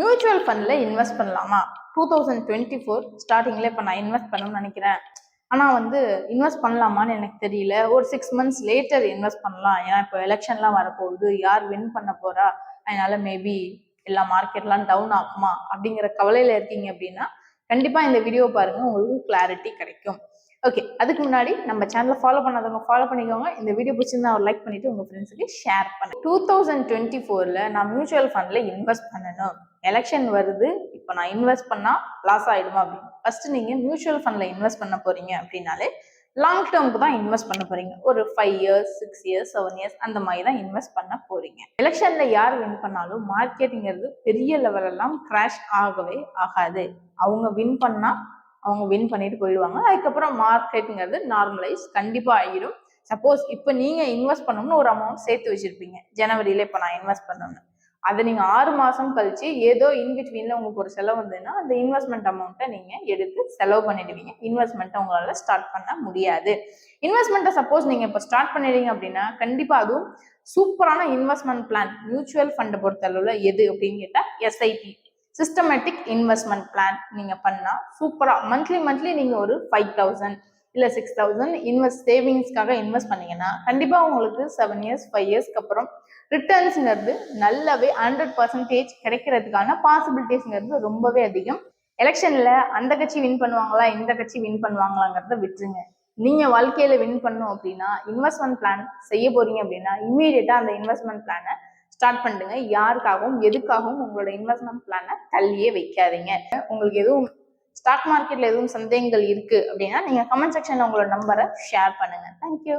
Mutual ஃபண்ட்ல invest பண்ணலாமா? 2024 ஸ்டார்டிங்ல இப்போ நான் இன்வெஸ்ட் பண்ணணும்னு நினைக்கிறேன். ஆனால் இன்வெஸ்ட் பண்ணலாமான்னு எனக்கு தெரியல. ஒரு 6 months லேட்டர் இன்வெஸ்ட் பண்ணலாம். ஏன்னா இப்போ எலெக்ஷன்லாம் வரப்போகுது, யார் வின் பண்ண போறா, அதனால மேபி எல்லா மார்க்கெட்லாம் டவுன் ஆகுமா அப்படிங்கிற கவலையில இருக்கீங்க அப்படின்னா கண்டிப்பா இந்த வீடியோ பாருங்க, உங்களுக்கு கிளாரிட்டி கிடைக்கும். ஓகே, அதுக்கு முன்னாடி நம்ம சேனலை ஃபாலோ பண்ணாதவங்க ஃபாலோ பண்ணிக்கோங்க. இந்த வீடியோ பிடிச்சிருந்தா ஒரு லைக் பண்ணிட்டு உங்க ஃப்ரெண்ட்ஸுக்கு ஷேர் பண்ணுங்க. 2024ல நான் மியூச்சுவல் ஃபண்ட்ல இன்வெஸ்ட் பண்ணணும். எலெக்ஷன் வருது, இப்போ நான் இன்வெஸ்ட் பண்ணா லாஸ் ஆயிடுமா அப்படின்னு. ஃபர்ஸ்ட் நீங்க மியூச்சுவல் ஃபண்ட்ல இன்வெஸ்ட் பண்ண போறீங்க அப்படின்னாலே லாங் டேர்முக்கு தான் இன்வெஸ்ட் பண்ண போறீங்க. ஒரு 5 years 6 years 7 years அந்த மாதிரி தான் இன்வெஸ்ட் பண்ண போறீங்க. எலெக்ஷன்ல யார் வின் பண்ணாலும் மார்க்கெட்டுங்கிறது பெரிய லெவலெல்லாம் கிராஷ் ஆகவே ஆகாது. அவங்க வின் பண்ணா அவங்க வின் பண்ணிட்டு போயிடுவாங்க. அதுக்கப்புறம் மார்க்கெட்டுங்கிறது நார்மலைஸ் கண்டிப்பா ஆகிடும். சப்போஸ் இப்போ நீங்க இன்வெஸ்ட் பண்ணணும்னு ஒரு அமௌண்ட் சேர்த்து வச்சிருப்பீங்க, ஜனவரியில இப்போ நான் இன்வெஸ்ட் பண்ணணும்னு. அதை நீங்க 6 மாசம் கழிச்சு ஏதோ இன்பிட்வீன்ல உங்களுக்கு ஒரு செலவு வந்ததுன்னா அந்த இன்வெஸ்ட்மெண்ட் அமௌண்ட்டை நீங்க எடுத்து செலவு பண்ணிடுவீங்க. இன்வெஸ்ட்மெண்ட்டை உங்களால ஸ்டார்ட் பண்ண முடியாது. இன்வெஸ்ட்மெண்ட்டை சப்போஸ் நீங்க இப்போ ஸ்டார்ட் பண்ணிடுறீங்க அப்படின்னா கண்டிப்பா அதுவும் சூப்பரான இன்வெஸ்ட்மெண்ட் பிளான். மியூச்சுவல் ஃபண்டை பொறுத்தளவுல எது அப்படின்னு கேட்டா எஸ்ஐபி, சிஸ்டமேட்டிக் இன்வெஸ்ட்மெண்ட் பிளான் நீங்க பண்ணா சூப்பரா மந்த்லி நீங்க ஒரு 5,000 இல்ல 6,000 சேவிங்ஸ்க்காக இன்வெஸ்ட் பண்ணீங்கன்னா கண்டிப்பா உங்களுக்கு 7 years 5 yearsக்கு அப்புறம் ரிட்டர்ன்ஸ்ங்கிறது நல்லாவே 100% கிடைக்கிறதுக்கான பாசிபிலிட்டிஸ்ங்கிறது ரொம்பவே அதிகம். எலெக்ஷன்ல அந்த கட்சி வின் பண்ணுவாங்களா இந்த கட்சி வின் பண்ணுவாங்களாங்கிறத விட்டுருங்க. நீங்க வாழ்க்கையில வின் பண்ணும் அப்படின்னா இன்வெஸ்ட்மெண்ட் பிளான் செய்ய போறீங்க அப்படின்னா இம்மீடியட்டா அந்த இன்வெஸ்ட்மெண்ட் பிளானை ஸ்டார்ட் பண்ணுங்க. யாருக்காகவும் எதுக்காகவும் உங்களோட இன்வெஸ்ட்மெண்ட் பிளானை தள்ளியே வைக்காதீங்க. உங்களுக்கு எதுவும் ஸ்டாக் மார்க்கெட்ல எதுவும் சந்தேகங்கள் இருக்கு அப்படின்னா நீங்க கமெண்ட் செக்ஷன்ல உங்களோட நம்பரை ஷேர் பண்ணுங்க. தேங்க்யூ.